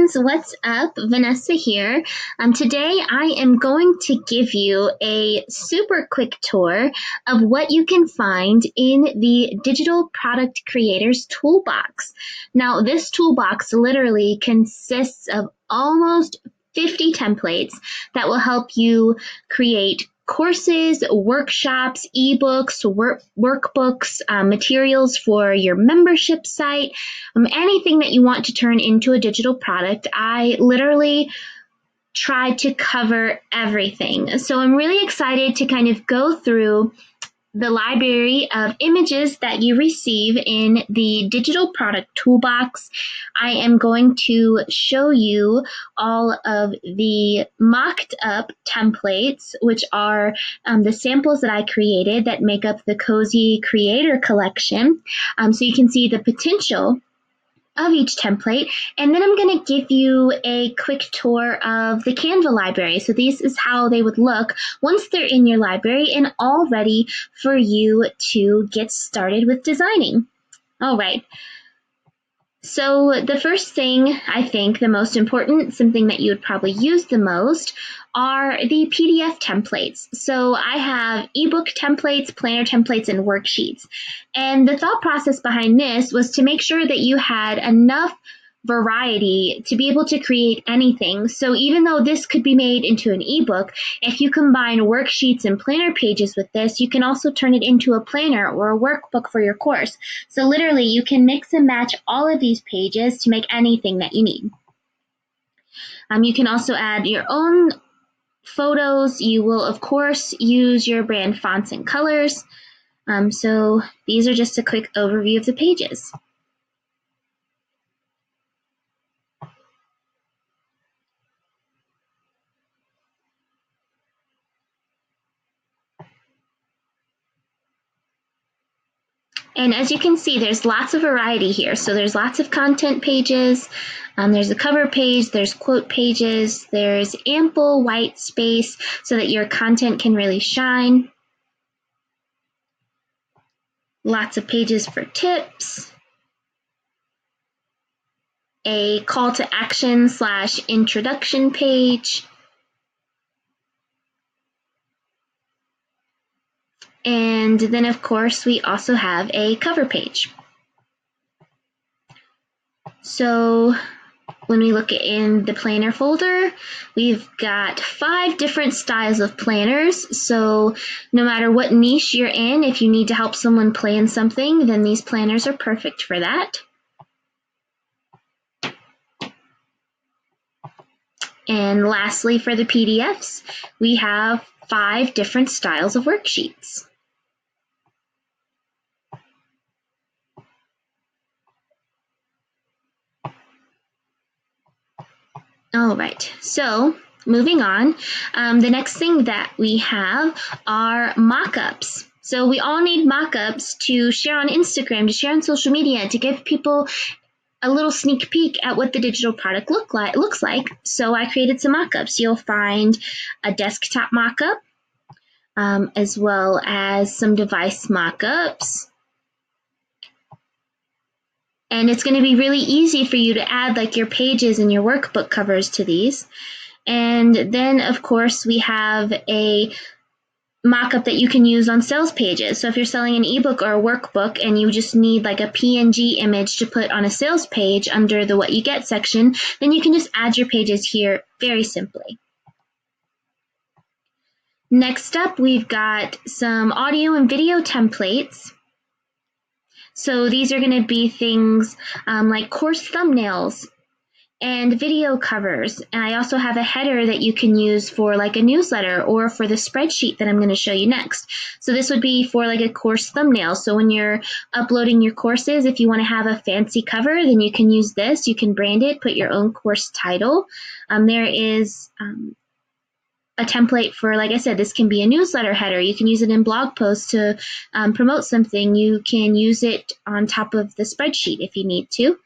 friends, what's up? Vanessa here. Today I am going to give you a super quick tour of what you can find in the Digital Product Creators Toolbox. Now, this toolbox literally consists of almost 50 templates that will help you create courses, workshops, ebooks, workbooks, materials for your membership site, anything that you want to turn into a digital product. I literally tried to cover everything. So I'm really excited to kind of go through the library of images that you receive in the Digital Product Toolbox. I am going to show you all of the mocked up templates, which are the samples that I created that make up the Cozy Creator Collection. So you can see the potential of each template, and then I'm going to give you a quick tour of the Canva library. So this is how they would look once they're in your library and all ready for you to get started with designing. All right. So the first thing, I think the most important, something that you would probably use the most, are the PDF templates. So I have ebook templates, planner templates, and worksheets. And the thought process behind this was to make sure that you had enough variety to be able to create anything. So even though this could be made into an ebook, if you combine worksheets and planner pages with this, you can also turn it into a planner or a workbook for your course. So literally you can mix and match all of these pages to make anything that you need. You can also add your own photos. You will of course use your brand fonts and colors. So these are just a quick overview of the pages. And as you can see, there's lots of variety here. So there's lots of content pages. There's a cover page, there's quote pages, there's ample white space so that your content can really shine. Lots of pages for tips. A call to action / introduction page. And then, of course, we also have a cover page. So when we look in the planner folder, we've got 5 different styles of planners. So no matter what niche you're in, if you need to help someone plan something, then these planners are perfect for that. And lastly, for the PDFs, we have 5 different styles of worksheets. All right, so moving on, the next thing that we have are mock-ups. So we all need mock-ups to share on Instagram, to share on social media, to give people a little sneak peek at what the digital product looks like. So I created some mock-ups. You'll find a desktop mock-up, as well as some device mock-ups. And it's going to be really easy for you to add like your pages and your workbook covers to these. And then, of course, we have a mock-up that you can use on sales pages. So if you're selling an ebook or a workbook and you just need like a PNG image to put on a sales page under the What You Get section, then you can just add your pages here very simply. Next up, we've got some audio and video templates. So these are going to be things like course thumbnails and video covers. And I also have a header that you can use for like a newsletter or for the spreadsheet that I'm going to show you next. So this would be for like a course thumbnail. So when you're uploading your courses, if you want to have a fancy cover, then you can use this. You can brand it, put your own course title. There is a template for, like I said, this can be a newsletter header. You can use it in blog posts to promote something. You can use it on top of the spreadsheet if you need to.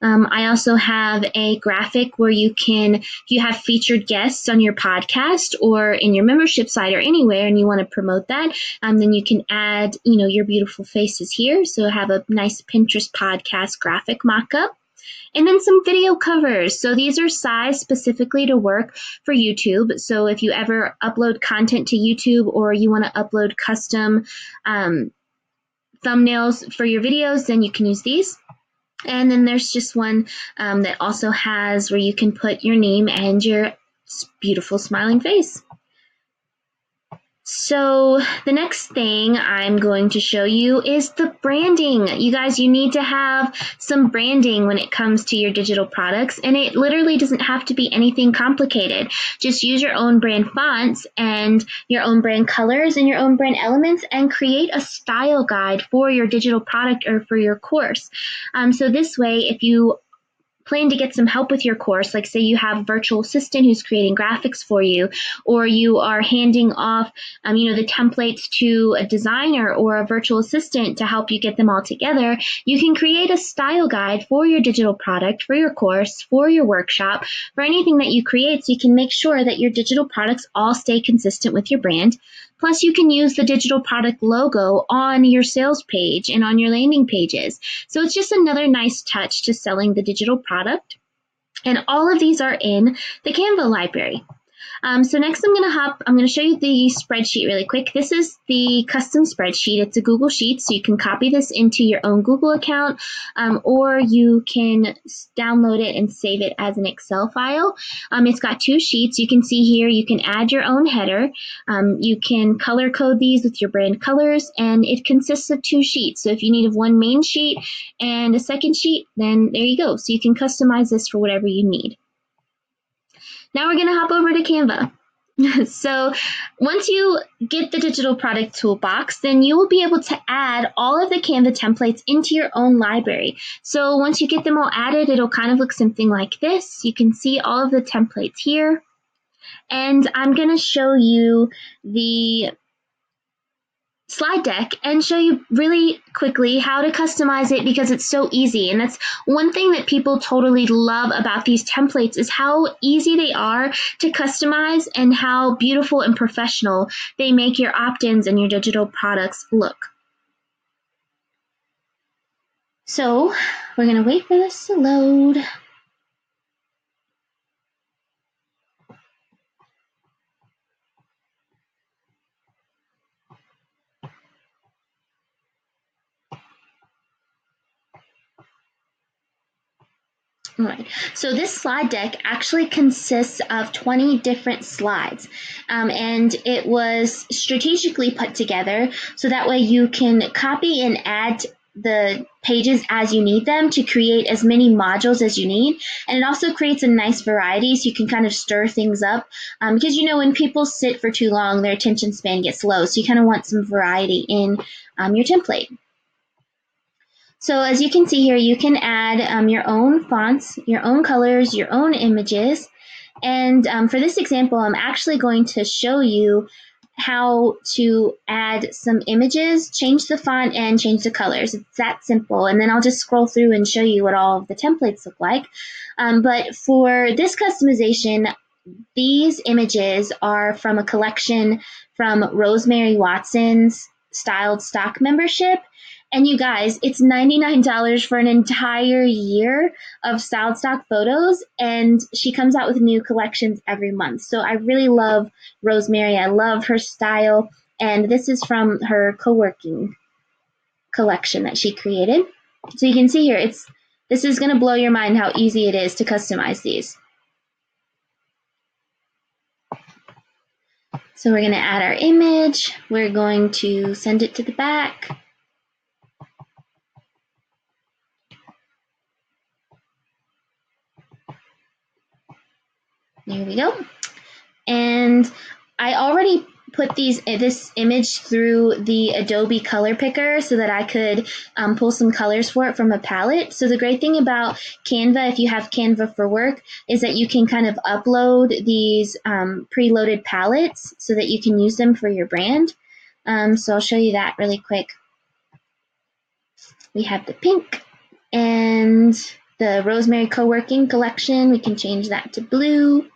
I also have a graphic where you can, if you have featured guests on your podcast or in your membership site or anywhere and you want to promote that, then you can add, your beautiful faces here. So have a nice Pinterest podcast graphic mock-up. And then some video covers. So these are sized specifically to work for YouTube. So if you ever upload content to YouTube or you want to upload custom thumbnails for your videos, then you can use these. And then there's just one that also has where you can put your name and your beautiful smiling face. So the next thing I'm going to show you is the branding. You guys, you need to have some branding when it comes to your digital products, and it literally doesn't have to be anything complicated. Just use your own brand fonts and your own brand colors and your own brand elements and create a style guide for your digital product or for your course. So this way, if you plan to get some help with your course, like say you have a virtual assistant who's creating graphics for you, or you are handing off the templates to a designer or a virtual assistant to help you get them all together, you can create a style guide for your digital product, for your course, for your workshop, for anything that you create, so you can make sure that your digital products all stay consistent with your brand. Plus, you can use the digital product logo on your sales page and on your landing pages. So it's just another nice touch to selling the digital product. And all of these are in the Canva library. So next I'm going to show you the spreadsheet really quick. This is the custom spreadsheet. It's a Google Sheet, so you can copy this into your own Google account, or you can download it and save it as an Excel file. It's got two sheets. You can see here you can add your own header. You can color code these with your brand colors, and it consists of two sheets. So if you need one main sheet and a second sheet, then there you go. So you can customize this for whatever you need. Now we're going to hop over to Canva. So once you get the digital product toolbox, then you will be able to add all of the Canva templates into your own library. So once you get them all added, it'll kind of look something like this. You can see all of the templates here. And I'm going to show you the slide deck and show you really quickly how to customize it, because it's so easy. And that's one thing that people totally love about these templates, is how easy they are to customize and how beautiful and professional they make your opt-ins and your digital products look. So we're going to wait for this to load. All right, so this slide deck actually consists of 20 different slides, and it was strategically put together so that way you can copy and add the pages as you need them to create as many modules as you need. And it also creates a nice variety, so you can kind of stir things up, because when people sit for too long, their attention span gets low, so you kind of want some variety in your template. So as you can see here, you can add your own fonts, your own colors, your own images. And for this example, I'm actually going to show you how to add some images, change the font, and change the colors. It's that simple. And then I'll just scroll through and show you what all of the templates look like. But for this customization, these images are from a collection from Rosemary Watson's Styled Stock membership. And you guys, it's $99 for an entire year of styled stock photos, and she comes out with new collections every month. So I really love Rosemary. I love her style, and this is from her co-working collection that she created. So you can see here, this is going to blow your mind how easy it is to customize these. So we're going to add our image. We're going to send it to the back. There we go. And I already put this image through the Adobe color picker so that I could pull some colors for it from a palette. So the great thing about Canva, if you have Canva for Work, is that you can kind of upload these preloaded palettes so that you can use them for your brand. So I'll show you that really quick. We have the pink and the Rosemary Co-working collection. We can change that to blue.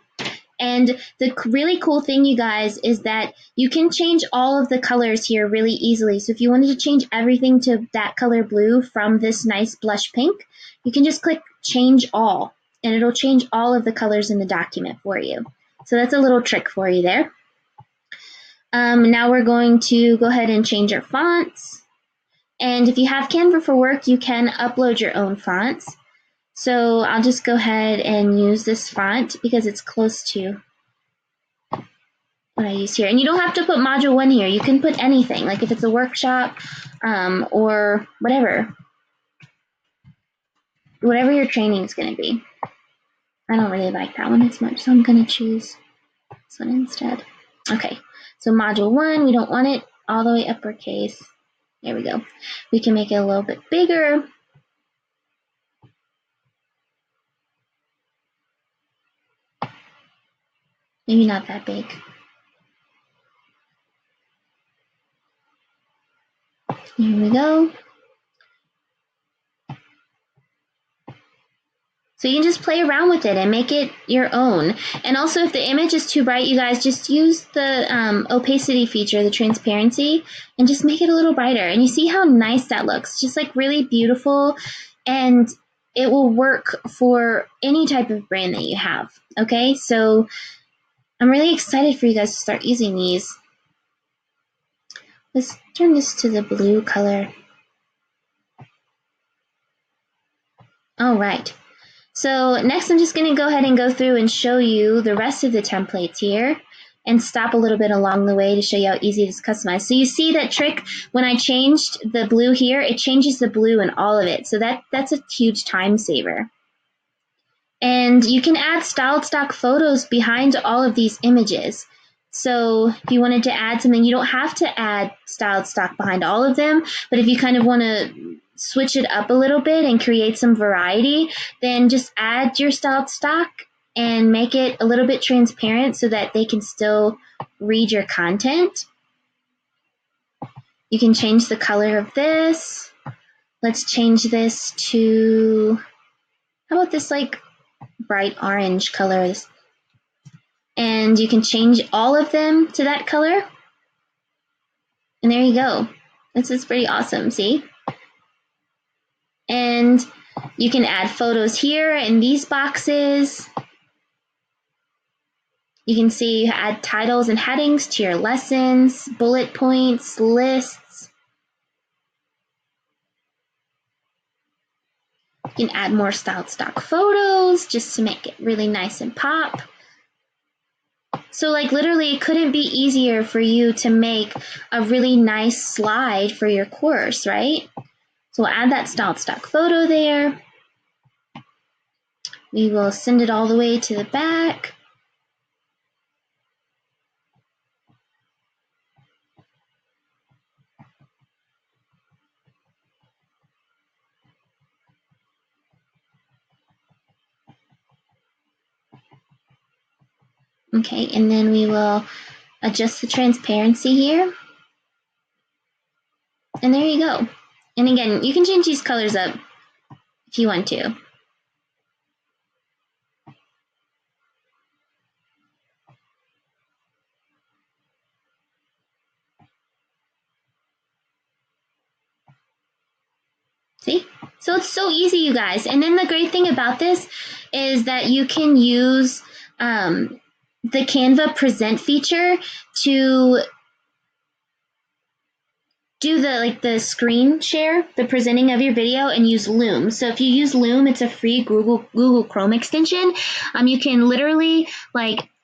And the really cool thing, you guys, is that you can change all of the colors here really easily. So if you wanted to change everything to that color blue from this nice blush pink, you can just click change all, and it'll change all of the colors in the document for you. So that's a little trick for you there. Now we're going to go ahead and change our fonts. And if you have Canva for Work, you can upload your own fonts. So I'll just go ahead and use this font because it's close to what I use here. And you don't have to put module 1 here. You can put anything, like if it's a workshop or whatever your training is going to be. I don't really like that one as much, so I'm going to choose this one instead. Okay, so module 1, we don't want it all the way uppercase. There we go. We can make it a little bit bigger. Maybe not that big. Here we go. So you can just play around with it and make it your own. And also if the image is too bright, you guys just use the opacity feature, the transparency, and just make it a little brighter. And you see how nice that looks, just like really beautiful. And it will work for any type of brand that you have. Okay, so I'm really excited for you guys to start using these. Let's turn this to the blue color. All right. So next I'm just going to go ahead and go through and show you the rest of the templates here and stop a little bit along the way to show you how easy it is to customize. So you see that trick when I changed the blue here, it changes the blue in all of it. So that's a huge time saver. And you can add styled stock photos behind all of these images. So if you wanted to add something, you don't have to add styled stock behind all of them, but if you kind of want to switch it up a little bit and create some variety, then just add your styled stock and make it a little bit transparent so that they can still read your content. You can change the color of this. Let's change this to, how about this like bright orange colors? And you can change all of them to that color. And there you go. This is pretty awesome, see? And you can add photos here in these boxes. You can see you add titles and headings to your lessons, bullet points, lists. You can add more styled stock photos just to make it really nice and pop. So like literally it couldn't be easier for you to make a really nice slide for your course, right? So we'll add that styled stock photo there. We will send it all the way to the back. Okay, and then we will adjust the transparency here. And there you go. And again, you can change these colors up if you want to. See? So it's so easy, you guys. And then the great thing about this is that you can use the Canva present feature to do the screen share, the presenting of your video, and use Loom. So if you use Loom, it's a free Google Chrome extension. You can literally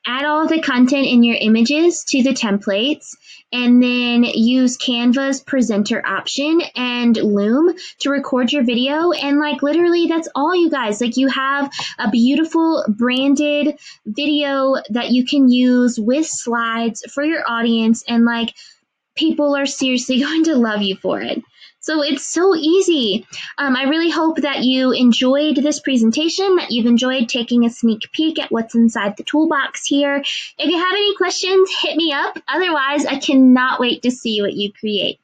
add all of the content in your images to the templates, and then use Canva's presenter option and Loom to record your video. And literally that's all, you guys. You have a beautiful branded video that you can use with slides for your audience, and people are seriously going to love you for it. So it's so easy. I really hope that you enjoyed this presentation, that you've enjoyed taking a sneak peek at what's inside the toolbox here. If you have any questions, hit me up. Otherwise, I cannot wait to see what you create.